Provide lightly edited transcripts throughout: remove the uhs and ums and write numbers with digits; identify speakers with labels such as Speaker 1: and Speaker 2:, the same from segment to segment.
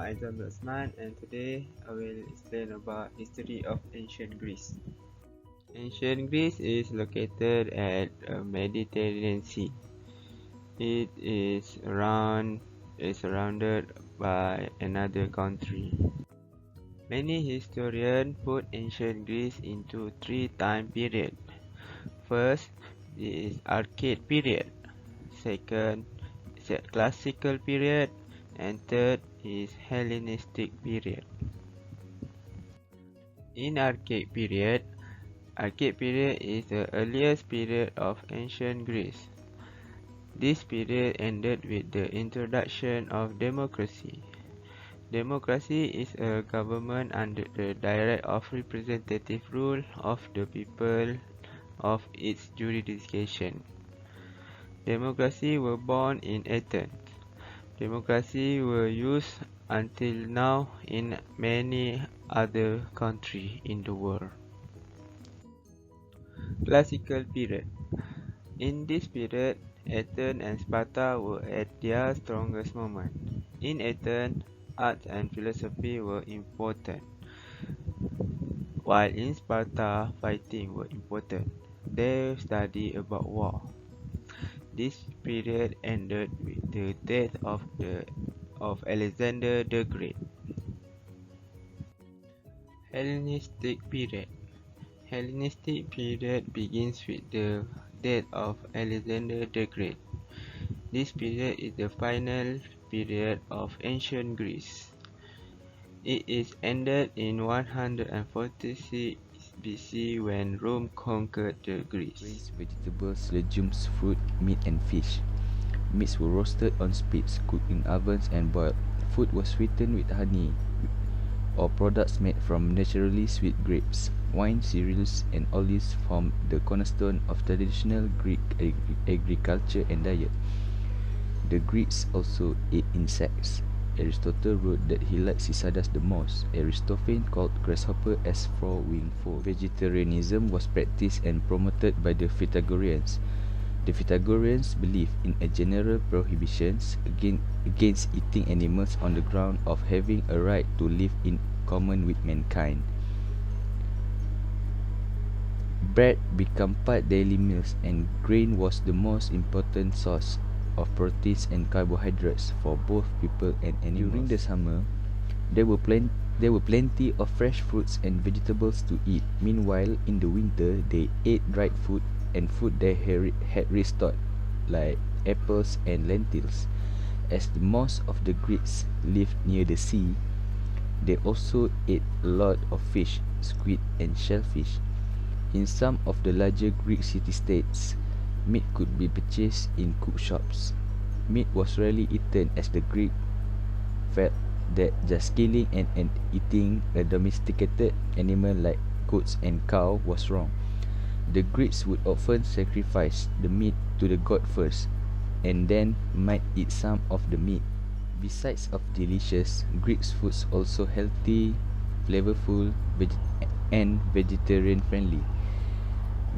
Speaker 1: Aizam Osman, and today I will explain about history of ancient Greece. Ancient Greece is located at the Mediterranean Sea. It is surrounded by another country. Many historians put ancient Greece into three time periods. First is Archaic period. Second is Classical period, and third is Hellenistic period. In Archaic period is the earliest period of ancient Greece. This period ended with the introduction of democracy. Democracy is a government under the direct of representative rule of the people of its jurisdiction. Democracy were born in Athens. Democracy were used until now in many other countries in the world. Classical period. In this period, Athens and Sparta were at their strongest moment. In Athens, art and philosophy were important, while in Sparta, fighting were important. They studied about war. This period ended with the death of Alexander the Great. Hellenistic period. Hellenistic period begins with the death of Alexander the Great. This period is the final period of ancient Greece. It is ended in 146 BC when Rome conquered the Greece.
Speaker 2: Grains, vegetables, legumes, fruit, meat and fish. Meats were roasted on spits, cooked in ovens and boiled. Food was sweetened with honey or products made from naturally sweet grapes. Wine, cereals and olives formed the cornerstone of traditional Greek agriculture and diet. The Greeks also ate insects. Aristotle wrote that he liked cicadas the most. Aristophanes called grasshopper as four-winged fowl. Vegetarianism was practiced and promoted by the Pythagoreans. The Pythagoreans believed in a general prohibition against eating animals on the ground of having a right to live in common with mankind. Bread became part daily meals, and grain was the most important source of proteins and carbohydrates for both people and animals. During the summer, there were plenty of fresh fruits and vegetables to eat. Meanwhile, in the winter, they ate dried food and food they had restored, like apples and lentils. As most of the Greeks lived near the sea, they also ate a lot of fish, squid and shellfish. In some of the larger Greek city-states, meat could be purchased in cook shops. Meat was rarely eaten as the Greeks felt that just killing and eating a domesticated animal like goats and cows was wrong. The Greeks would often sacrifice the meat to the god first, and then might eat some of the meat. Besides of delicious, Greek foods also healthy, flavorful, and vegetarian friendly.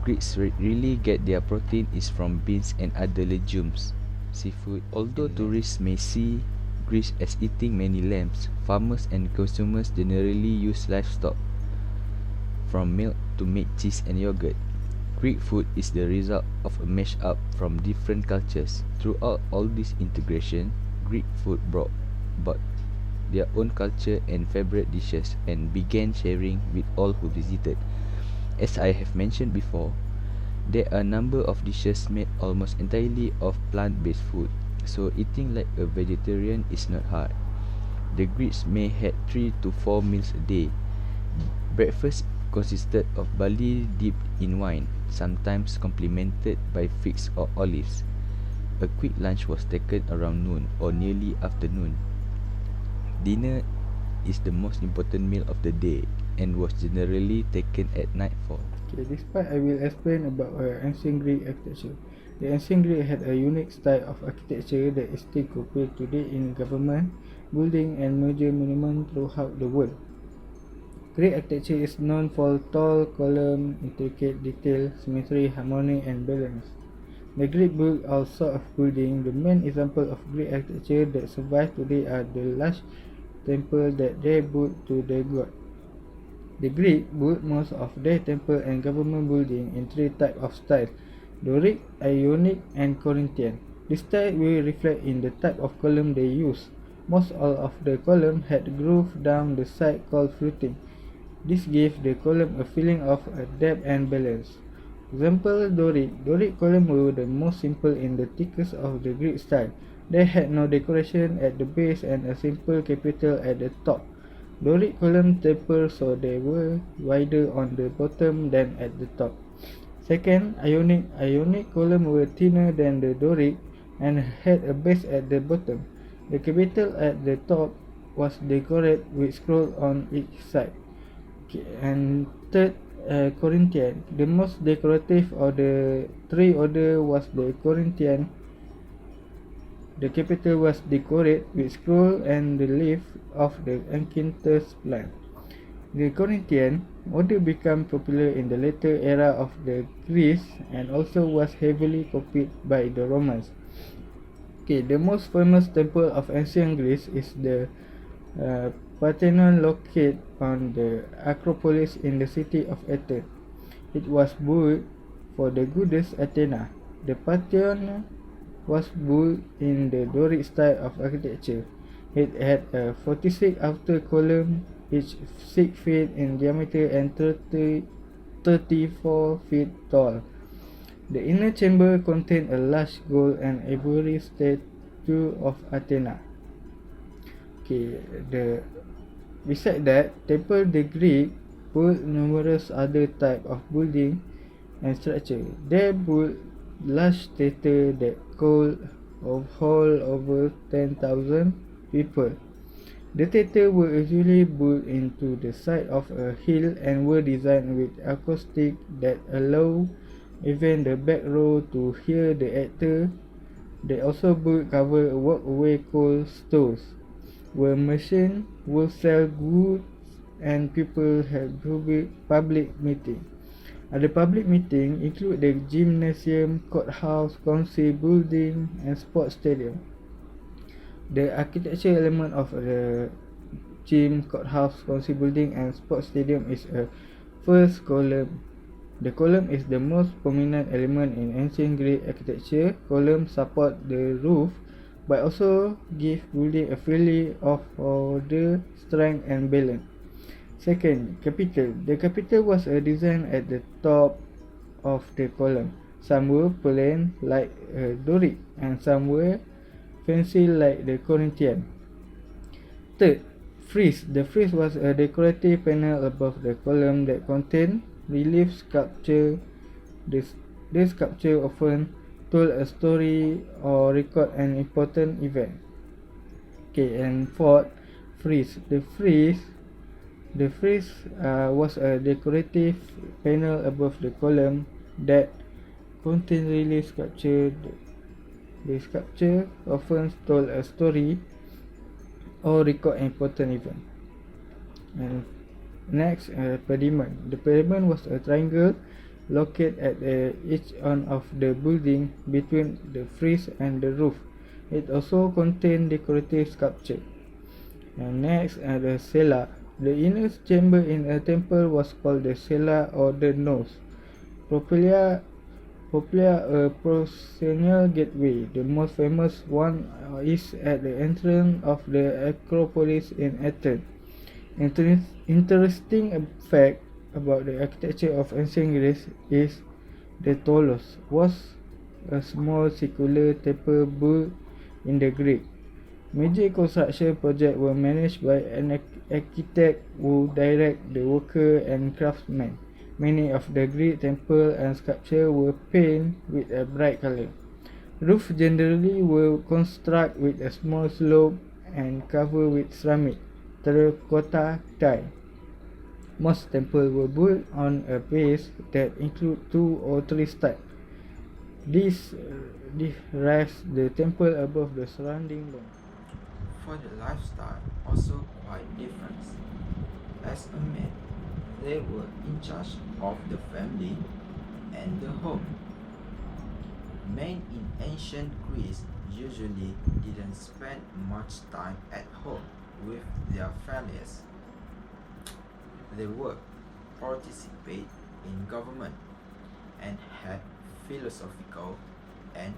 Speaker 2: Greeks really get their protein is from beans and other legumes, seafood. Although tourists may see Greece as eating many lambs, farmers and consumers generally use livestock, from milk to make cheese and yogurt. Greek food is the result of a mash-up from different cultures. Throughout all this integration, Greek food brought their own culture and favorite dishes and began sharing with all who visited. As I have mentioned before, there are a number of dishes made almost entirely of plant-based food, so eating like a vegetarian is not hard. The Greeks may have 3 to 4 meals a day. Breakfast consisted of barley dipped in wine, sometimes complemented by figs or olives. A quick lunch was taken around noon or nearly afternoon. Dinner is the most important meal of the day and was generally taken at nightfall.
Speaker 3: Okay, this part I will explain about ancient Greek architecture. The ancient Greek had a unique style of architecture that is still copied today in government, building and major monuments throughout the world. Greek architecture is known for tall columns, intricate detail, symmetry, harmony and balance. The Greek built all sorts of buildings. The main examples of Greek architecture that survive today are the large temple that they built to the god. The Greeks built most of their temple and government building in three types of styles: Doric, Ionic, and Corinthian. This style will reflect in the type of column they use. Most all of the column had grooves down the side called fluting. This gave the column a feeling of depth and balance. Example: Doric. Doric columns were the most simple in the thickest of the Greek style. They had no decoration at the base and a simple capital at the top. Doric column tapered so they were wider on the bottom than at the top. Second, Ionic. Ionic columns were thinner than the Doric and had a base at the bottom. The capital at the top was decorated with scrolls on each side. And third, Corinthian. The most decorative of the three orders was the Corinthian. The capital was decorated with scroll and the leaf of the acanthus plant. The Corinthian order became popular in the later era of the Greece and also was heavily copied by the Romans. The most famous temple of ancient Greece is the Parthenon, located on the Acropolis in the city of Athens. It was built for the goddess Athena. The Parthenon was built in the Doric style of architecture. It had 46 outer columns, each 6 feet in diameter and 34 feet tall. The inner chamber contained a large gold and ivory statue of Athena. Beside that, temple the Greek built numerous other types of building and structure. They built large theatre that could hold over 10,000 people. The theatre were usually built into the side of a hill and were designed with acoustics that allow even the back row to hear the actor. They also built covered walkway called stores, where merchants would sell goods and people had public meetings. Other public meetings include the gymnasium, courthouse, council building, and sports stadium. The architectural element of the gym, courthouse, council building, and sports stadium is a first column. The column is the most prominent element in ancient Greek architecture. Columns support the roof but also give building a feeling of order, strength, and balance. Second, capital. The capital was a design at the top of the column. Some were plain like Doric and some were fancy like the Corinthian. Third, frieze. The frieze was a decorative panel above the column that contained relief sculpture. The sculpture often told a story or record an important event. And fourth, frieze. The frieze was a decorative panel above the column that contained relief sculpture. The sculpture often told a story or record an important event. And next, pediment. The pediment was a triangle located at each end of the building between the frieze and the roof. It also contained decorative sculpture. And next, the cella. The inner chamber in a temple was called the cella or the nose. Properly a processional gateway. The most famous one is at the entrance of the Acropolis in Athens. Interesting fact about the architecture of ancient Greece is the Tolos was a small circular temple built in the Greek. Major construction projects were managed by an architect who directed the worker and craftsmen. Many of the Greek temples and sculptures were painted with a bright color. Roofs generally were constructed with a small slope and covered with ceramic, terracotta tile. Most temples were built on a base that included 2 or 3 steps. This raised the temple above the surrounding land.
Speaker 4: For the lifestyle, also quite different. As a man, they were in charge of the family and the home. Men in ancient Greece usually didn't spend much time at home. with their families. They would participate in government and had philosophical and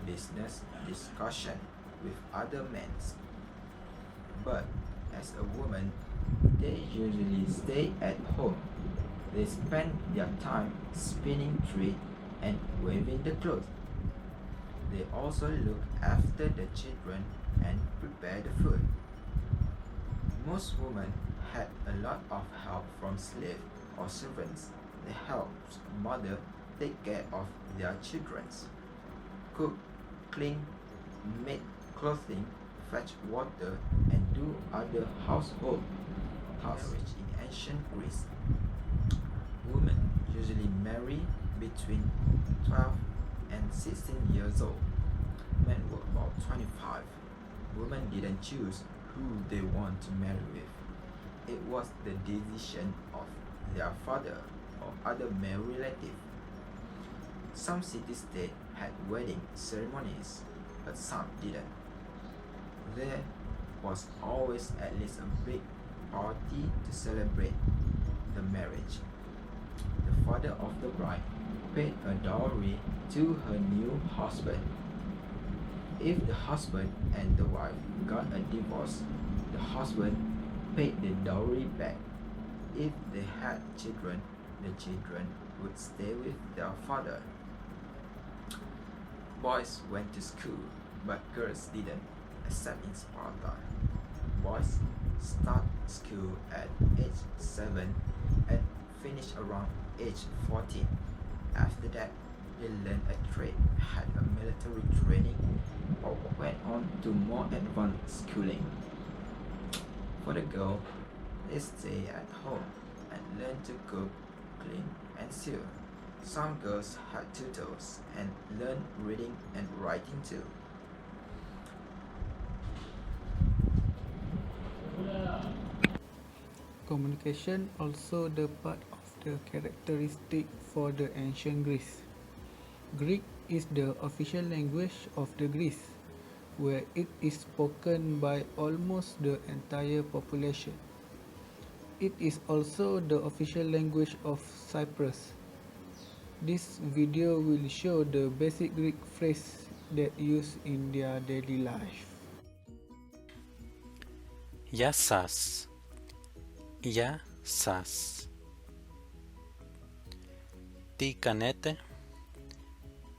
Speaker 4: business discussion with other men. But as a woman, they usually stay at home. They spend their time spinning thread and weaving the clothes. They also look after the children and prepare the food. Most women had a lot of help from slaves or servants. They helped mother take care of their children, cook, clean, make clothing, fetch water, and do other household tasks. In ancient Greece, women usually marry between 12 and 16 years old. Men were about 25. Women didn't choose who they want to marry with. It was the decision of their father or other male relative. Some city-states had wedding ceremonies, but some didn't. There was always at least a big party to celebrate the marriage. The father of the bride paid a dowry to her new husband. If the husband and the wife got a divorce, the husband paid the dowry back. If they had children, the children would stay with their father. Boys went to school, but girls didn't, except in Sparta. Boys start school at age 7 and finish around age 14. After that, they learned a trade, had a military training, or went on to more advanced schooling. For the girl, they stay at home and learn to cook, clean, and sew. Some girls had tutors and learned reading and writing too.
Speaker 3: Communication also the part of the characteristic for the ancient Greece. Greek is the official language of the Greece, where it is spoken by almost the entire population. It is also the official language of Cyprus. This video will show the basic Greek phrase that used in their daily life.
Speaker 5: Γεια σας. Γεια σας. Τι κάνετε?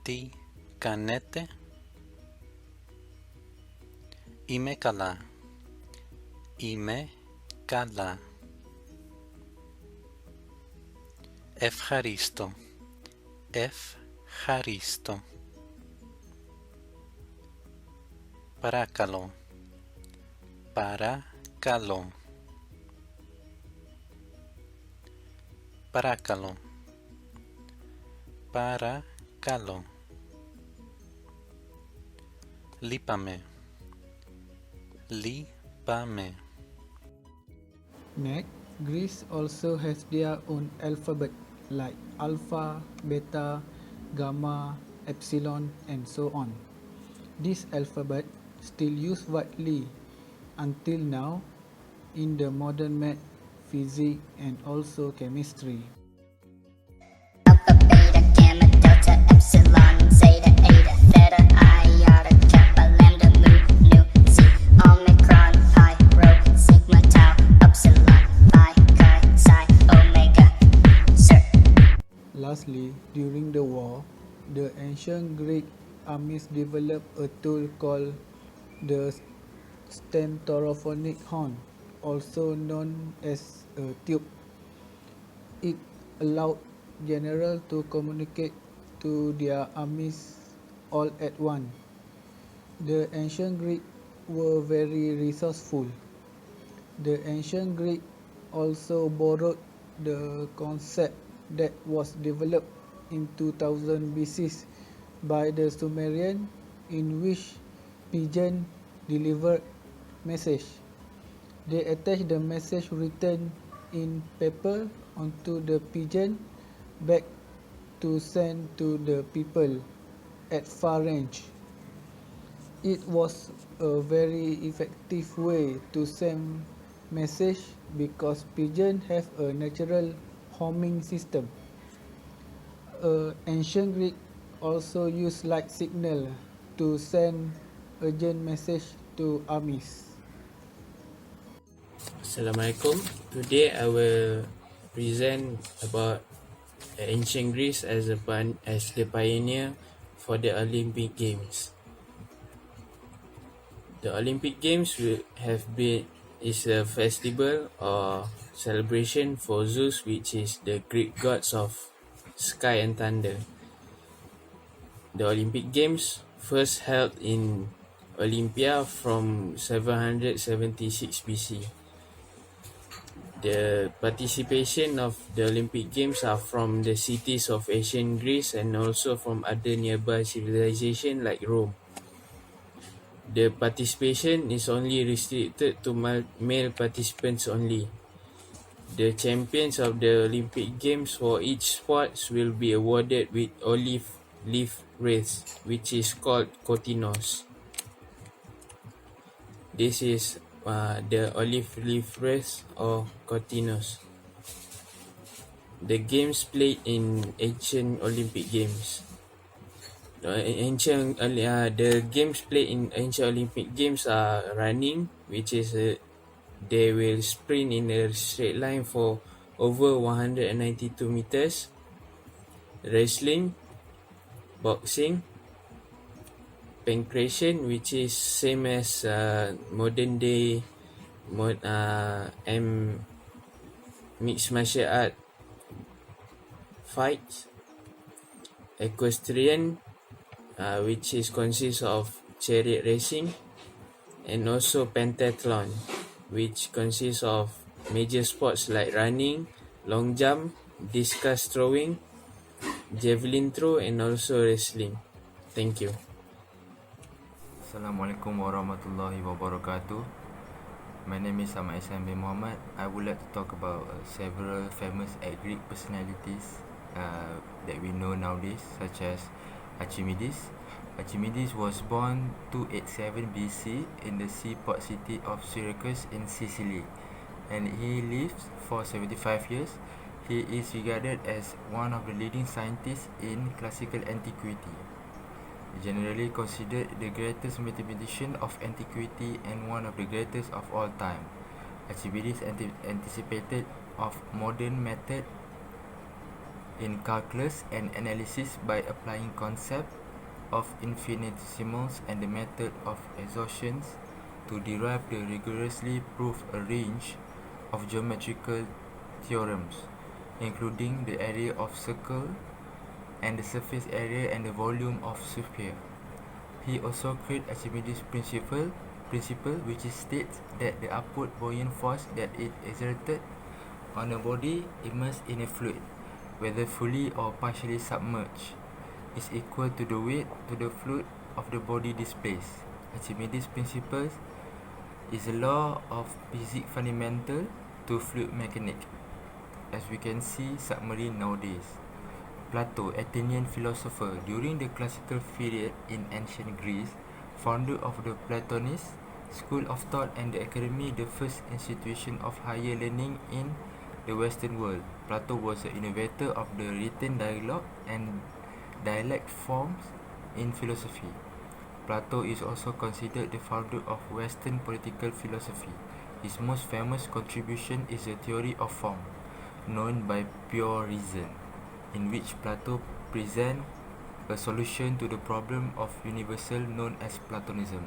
Speaker 5: Τι κάνετε? Είμαι καλά. Είμαι καλά. Ευχαριστώ. Ευχαριστώ. Παρακαλώ. Παρακαλώ. Παρακαλώ. Παρακαλώ. Λείπαμε. Λείπαμε.
Speaker 3: Next, Greece also has their own alphabet like alpha, beta, gamma, epsilon, and so on. This alphabet still used widely until now in the modern math, physics, and also chemistry.
Speaker 6: Alpha, beta, gamma, delta, epsilon, zeta, eta, theta, iota, kappa, lambda, mu, nu, xi, omicron, pi, rho, sigma, tau, epsilon, phi, chi, psi, omega, sir.
Speaker 3: Lastly, during the war, the ancient Greek armies developed a tool called the stentorophonic horn, also known as a tube. It allowed generals to communicate to their armies all at once. The ancient Greeks were very resourceful. The ancient Greeks also borrowed the concept that was developed in 2000 BC by the Sumerian, in which pigeon delivered message. They attached the message written in paper onto the pigeon back to send to the people at far range. It was a very effective way to send message because pigeons have a natural homing system. Ancient Greek also used light signal to send urgent message to armies.
Speaker 1: Assalamualaikum. Today I will present about ancient Greece as the pioneer for the Olympic Games. The Olympic Games is a festival or celebration for Zeus, which is the Greek gods of sky and thunder. The Olympic Games first held in Olympia from 776 BC. The participation of the Olympic Games are from the cities of ancient Greece and also from other nearby civilizations like Rome. The participation is only restricted to male participants only. The champions of the Olympic Games for each sport will be awarded with olive leaf wreath, which is called kotinos. This is the olive leaf wreath or kotinos. The games played in ancient Olympic Games. The games played in ancient Olympic Games are running, which is they will sprint in a straight line for over 192 meters. Wrestling, boxing, pancration, which is same as modern day mixed martial art fights, equestrian, which is consists of chariot racing, and also pentathlon, which consists of major sports like running, long jump, discus throwing, javelin throw, and also wrestling. Thank you.
Speaker 7: Assalamualaikum warahmatullahi wabarakatuh. My name is Ahmad bin Mohammad. I would like to talk about several famous Greek personalities that we know nowadays, such as Archimedes. Archimedes was born 287 BC in the seaport city of Syracuse in Sicily, and he lived for 75 years. He is regarded as one of the leading scientists in classical antiquity, generally considered the greatest mathematician of antiquity and one of the greatest of all time. Archimedes anticipated of modern method in calculus and analysis by applying concept of infinitesimals and the method of exhaustions to derive the rigorously proved a range of geometrical theorems, including the area of circle and the surface area and the volume of sphere. He also created Archimedes principle, which states that the upward buoyant force that it exerted on a body immersed in a fluid, whether fully or partially submerged, is equal to the weight to the fluid of the body displaced. Archimedes' principle is a law of physics fundamental to fluid mechanics, as we can see submarine nowadays. Plato, Athenian philosopher during the classical period in ancient Greece, founder of the Platonist school of thought and the academy, the first institution of higher learning in the Western world. Plato was an innovator of the written dialogue and dialect forms in philosophy. Plato is also considered the founder of Western political philosophy. His most famous contribution is the theory of form, known by pure reason, in which Plato presents a solution to the problem of universal known as Platonism.